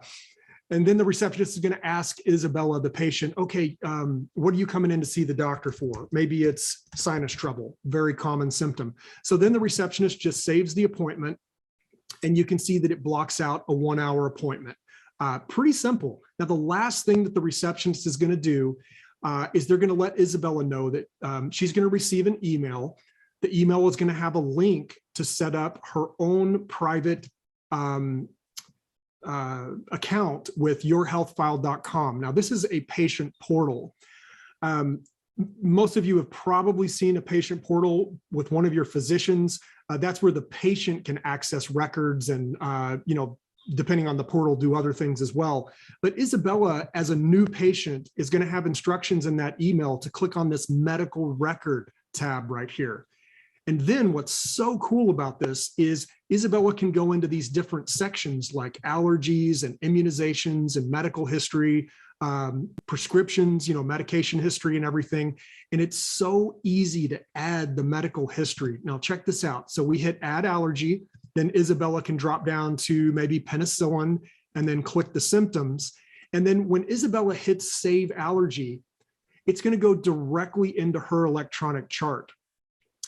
receptionist is going to ask Isabella, the patient, okay, what are you coming in to see the doctor for? Maybe it's sinus trouble, very common symptom. So then the receptionist just saves the appointment, and you can see that it blocks out a 1-hour appointment. Pretty simple. Now, the last thing that the receptionist is going to do is they're going to let Isabella know that she's going to receive an email. The email is going to have a link to set up her own private account with yourhealthfile.com. Now, this is a patient portal. Most of you have probably seen a patient portal with one of your physicians. That's where the patient can access records and, depending on the portal, do other things as well. But Isabella, as a new patient, is going to have instructions in that email to click on this medical record tab right here. And then what's so cool about this is Isabella can go into these different sections like allergies and immunizations and medical history, prescriptions, medication history and everything. And it's so easy to add the medical history. Now check this out. So we hit add allergy, then Isabella can drop down to maybe penicillin and then click the symptoms. And then when Isabella hits save allergy, it's going to go directly into her electronic chart.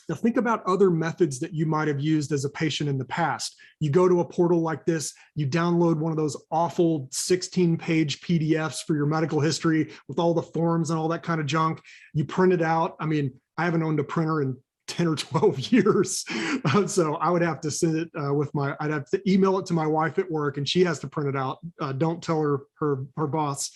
Now think about other methods that you might have used as a patient in the past. You go to a portal like this, you download one of those awful 16-page PDFs for your medical history with all the forms and all that kind of junk. You print it out. I mean, I haven't owned a printer in 10 or 12 years. So I would have to send it I'd have to email it to my wife at work and she has to print it out. Don't tell her boss.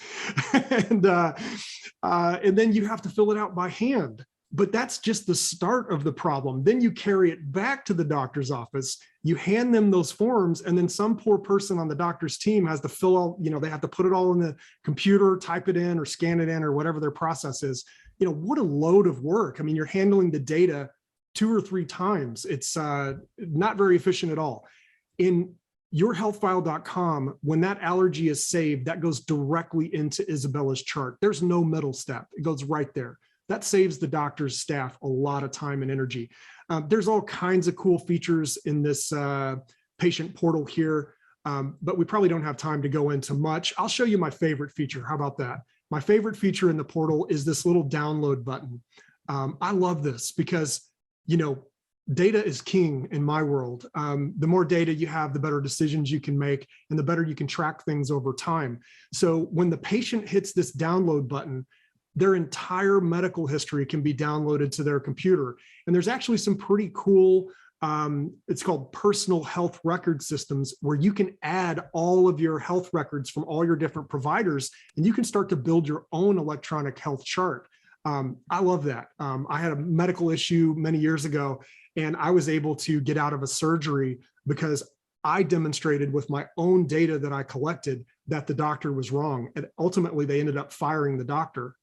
And then you have to fill it out by hand. But that's just the start of the problem. Then you carry it back to the doctor's office, you hand them those forms, and then some poor person on the doctor's team has to fill out, they have to put it all in the computer, type it in or scan it in or whatever their process is. What a load of work. I mean, you're handling the data 2 or 3 times. It's not very efficient at all. In yourhealthfile.com, when that allergy is saved, that goes directly into Isabella's chart. There's no middle step. It goes right there. that saves the doctor's staff a lot of time and energy. There's all kinds of cool features in this patient portal here, but we probably don't have time to go into much. I'll show you my favorite feature. How about that? My favorite feature in the portal is this little download button. I love this because, you know, data is king in my world. The more data you have, the better decisions you can make and the better you can track things over time. So when the patient hits this download button, their entire medical history can be downloaded to their computer. And there's actually some pretty cool, it's called personal health record systems, where you can add all of your health records from all your different providers, and you can start to build your own electronic health chart. I love that. I had a medical issue many years ago, and I was able to get out of a surgery because I demonstrated with my own data that I collected that the doctor was wrong. And ultimately, they ended up firing the doctor.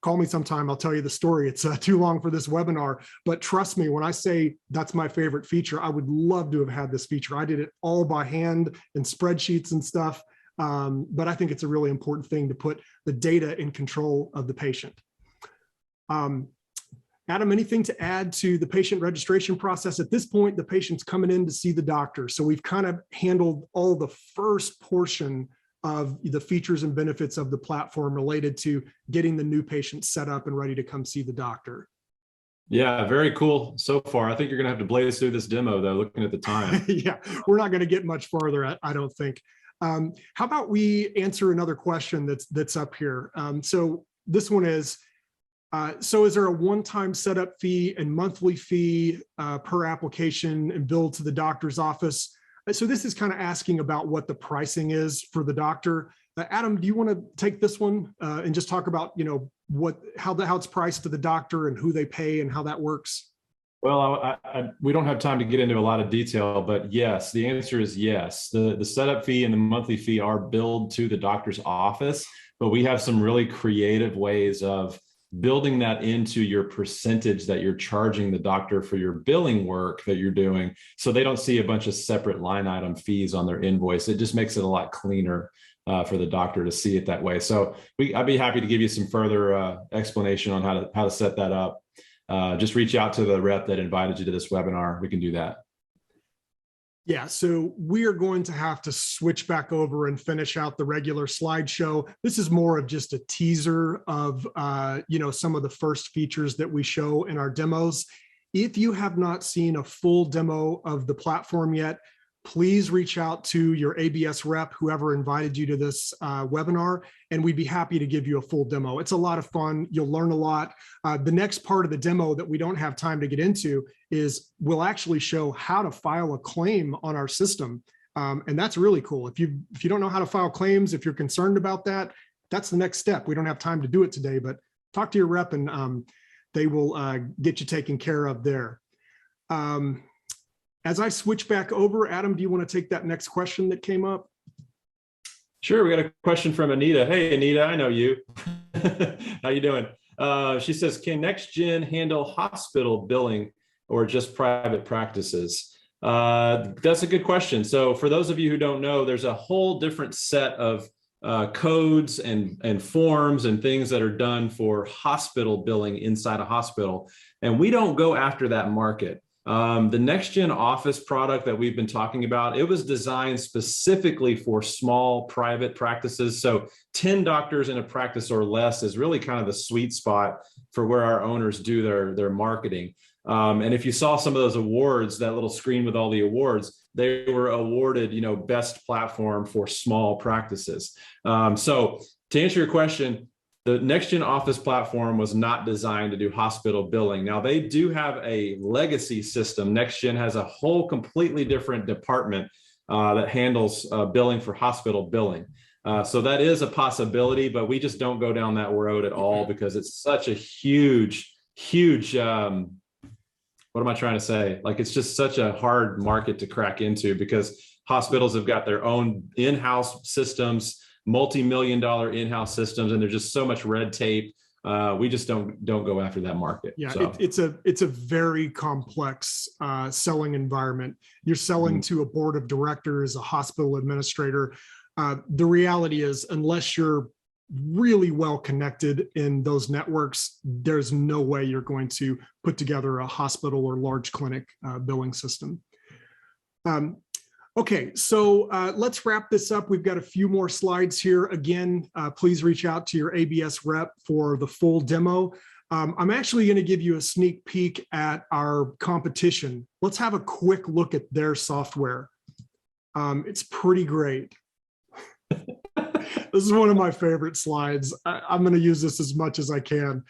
Call me sometime, I'll tell you the story. It's too long for this webinar, but trust me, when I say that's my favorite feature, I would love to have had this feature. I did it all by hand in spreadsheets and stuff, but I think it's a really important thing to put the data in control of the patient. Adam, anything to add to the patient registration process? At this point, the patient's coming in to see the doctor. So we've kind of handled all the first portion of the features and benefits of the platform related to getting the new patient set up and ready to come see the doctor. Yeah, very cool so far. I think you're going to have to blaze through this demo, though, looking at the time. Yeah, we're not going to get much farther, I don't think. How about we answer another question that's up here? So this one is, so is there a one-time setup fee and monthly fee per application and billed to the doctor's office? So this is kind of asking about what the pricing is for the doctor. Adam, do you want to take this one and just talk about, you know, how it's priced to the doctor and who they pay and how that works? Well, we don't have time to get into a lot of detail, but yes, the answer is yes. The setup fee and the monthly fee are billed to the doctor's office, but we have some really creative ways of building that into your percentage that you're charging the doctor for your billing work that you're doing, so they don't see a bunch of separate line item fees on their invoice. It just makes it a lot cleaner for the doctor to see it that way. So I'd be happy to give you some further explanation on how to set that up. Just reach out to the rep that invited you to this webinar. We can do that. Yeah, so we are going to have to switch back over and finish out the regular slideshow. This is more of just a teaser of you know, some of the first features that we show in our demos. If you have not seen a full demo of the platform yet, please reach out to your ABS rep, whoever invited you to this webinar, and we'd be happy to give you a full demo. It's a lot of fun. You'll learn a lot. The next part of the demo that we don't have time to get into is we'll actually show how to file a claim on our system. And that's really cool. If you don't know how to file claims, if you're concerned about that, that's the next step. We don't have time to do it today, but talk to your rep and they will get you taken care of there. As I switch back over, Adam, do you want to take that next question that came up? Sure, we got a question from Anita. Hey, Anita, I know you. How you doing? She says, can NextGen handle hospital billing or just private practices? That's a good question. So for those of you who don't know, there's a whole different set of codes and forms and things that are done for hospital billing inside a hospital. And we don't go after that market. The NextGen Office product that we've been talking about, it was designed specifically for small private practices. So 10 doctors in a practice or less is really kind of the sweet spot for where our owners do their marketing. And if you saw some of those awards, that little screen with all the awards, they were awarded, you know, best platform for small practices. So to answer your question, the NextGen Office platform was not designed to do hospital billing. Now, they do have a legacy system. NextGen has a whole completely different department that handles billing for hospital billing. So that is a possibility, but we just don't go down that road at all because it's such a huge, what am I trying to say? Like, it's just such a hard market to crack into because hospitals have got their own in-house systems, multi-million-dollar in-house systems, and there's just so much red tape. We just don't go after that market. Yeah, so. it's a very complex selling environment. You're selling to a board of directors, a hospital administrator. The reality is, unless you're really well connected in those networks, there's no way you're going to put together a hospital or large clinic billing system. Okay, so let's wrap this up. We've got a few more slides here. Again, please reach out to your ABS rep for the full demo. I'm actually going to give you a sneak peek at our competition. Let's have a quick look at their software. It's pretty great. This is one of my favorite slides. I'm going to use this as much as I can.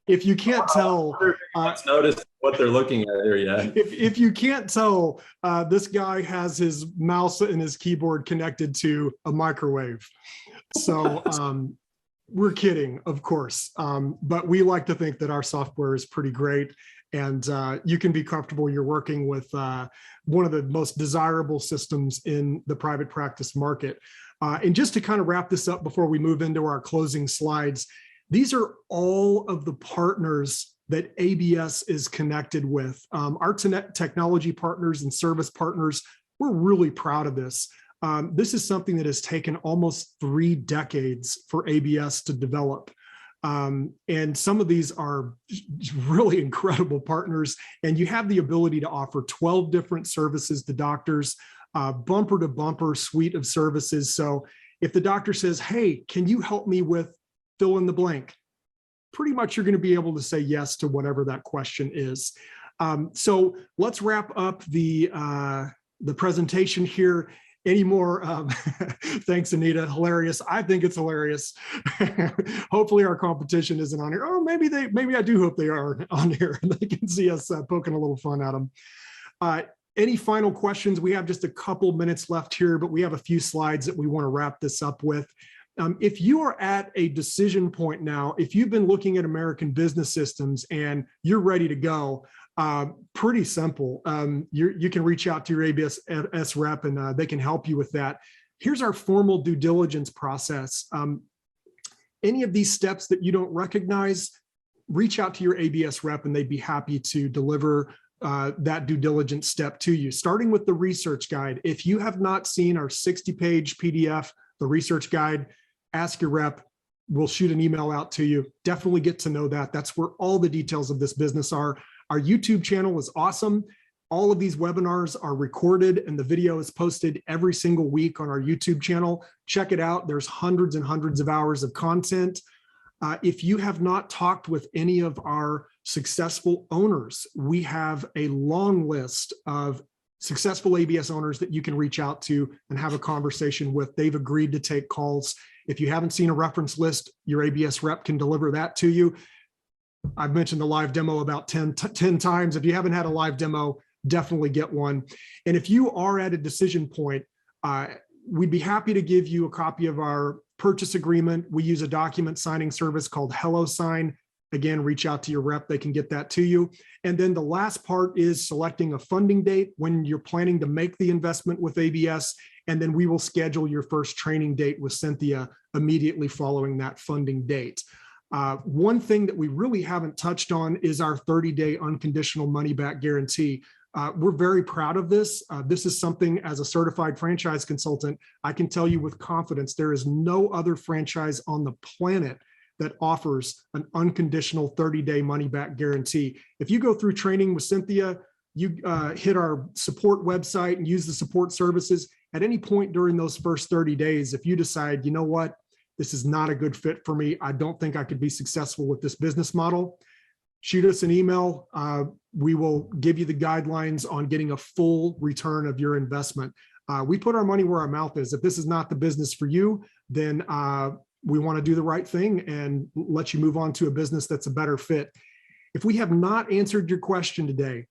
If you can't tell, let's notice what they're looking at here. Yeah. If you can't tell, this guy has his mouse and his keyboard connected to a microwave. So we're kidding, of course, but we like to think that our software is pretty great, and you can be comfortable you're working with one of the most desirable systems in the private practice market. And just to kind of wrap this up before we move into our closing slides, these are all of the partners that ABS is connected with. Our technology partners and service partners, we're really proud of this. This is something that has taken almost 3 decades for ABS to develop. And some of these are really incredible partners, and you have the ability to offer 12 different services to doctors, bumper to bumper suite of services. So if the doctor says, hey, can you help me with fill in the blank? Pretty much you're going to be able to say yes to whatever that question is. So let's wrap up the presentation here. Any more? Thanks, Anita. Hilarious. I think it's hilarious. Hopefully our competition isn't on here. Oh, maybe I do hope they are on here and they can see us poking a little fun at them. Any final questions? We have just a couple minutes left here, but we have a few slides that we want to wrap this up with. If you are at a decision point now, if you've been looking at American business systems and you're ready to go, pretty simple. You can reach out to your ABS rep and they can help you with that. Here's our formal due diligence process. Any of these steps that you don't recognize, reach out to your ABS rep and they'd be happy to deliver that due diligence step to you, starting with the research guide. If you have not seen our 60-page PDF, the research guide, ask your rep. We'll shoot an email out to you. Definitely get to know that. That's where all the details of this business are. Our YouTube channel is awesome. All of these webinars are recorded and the video is posted every single week on our YouTube channel. Check it out. There's hundreds and hundreds of hours of content. If you have not talked with any of our successful owners, we have a long list of successful ABS owners that you can reach out to and have a conversation with. They've agreed to take calls. If you haven't seen a reference list, your ABS rep can deliver that to you. I've mentioned the live demo about 10 times. If you haven't had a live demo, definitely get one. And if you are at a decision point, we'd be happy to give you a copy of our purchase agreement. We use a document signing service called HelloSign. Again, reach out to your rep, they can get that to you. And then the last part is selecting a funding date when you're planning to make the investment with ABS. And then we will schedule your first training date with Cynthia immediately following that funding date. One thing that we really haven't touched on is our 30-day unconditional money back guarantee. We're very proud of this. This is something, as a certified franchise consultant, I can tell you with confidence, there is no other franchise on the planet that offers an unconditional 30-day money back guarantee. If you go through training with Cynthia, you hit our support website and use the support services, at any point during those first 30 days, if you decide, you know what, this is not a good fit for me, I don't think I could be successful with this business model, shoot us an email. We will give you the guidelines on getting a full return of your investment. We put our money where our mouth is. If this is not the business for you, then we want to do the right thing and let you move on to a business that's a better fit. If we have not answered your question today,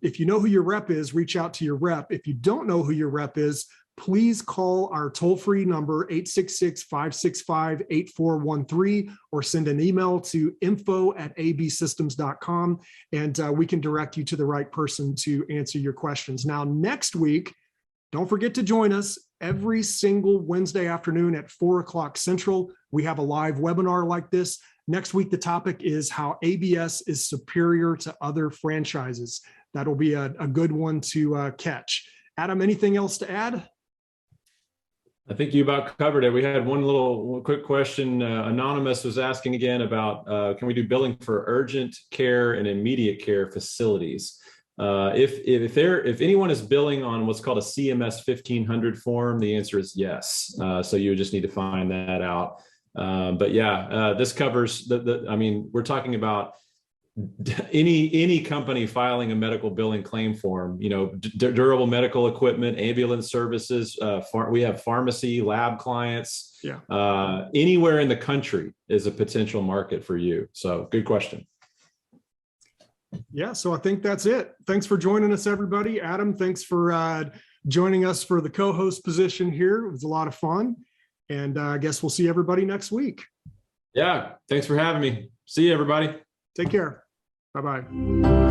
if you know who your rep is, reach out to your rep. If you don't know who your rep is, please call our toll-free number 866-565-8413 or send an email to info@absystems.com and we can direct you to the right person to answer your questions. Now, next week, don't forget to join us every single Wednesday afternoon at 4:00 Central. We have a live webinar like this. Next week, the topic is how ABS is superior to other franchises. That'll be a good one to catch. Adam, anything else to add? I think you about covered it. We had one quick question. Anonymous was asking again about can we do billing for urgent care and immediate care facilities? If anyone is billing on what's called a CMS 1500 form, the answer is yes. So you just need to find that out. But yeah, this covers I mean, we're talking about any company filing a medical billing claim form, durable medical equipment, ambulance services, we have pharmacy, lab clients. Yeah. Anywhere in the country is a potential market for you. So good question. Yeah, so I think that's it. Thanks for joining us, everybody. Adam, thanks for joining us for the co-host position here. It was a lot of fun. And I guess we'll see everybody next week. Yeah, thanks for having me. See you, everybody. Take care. Bye-bye.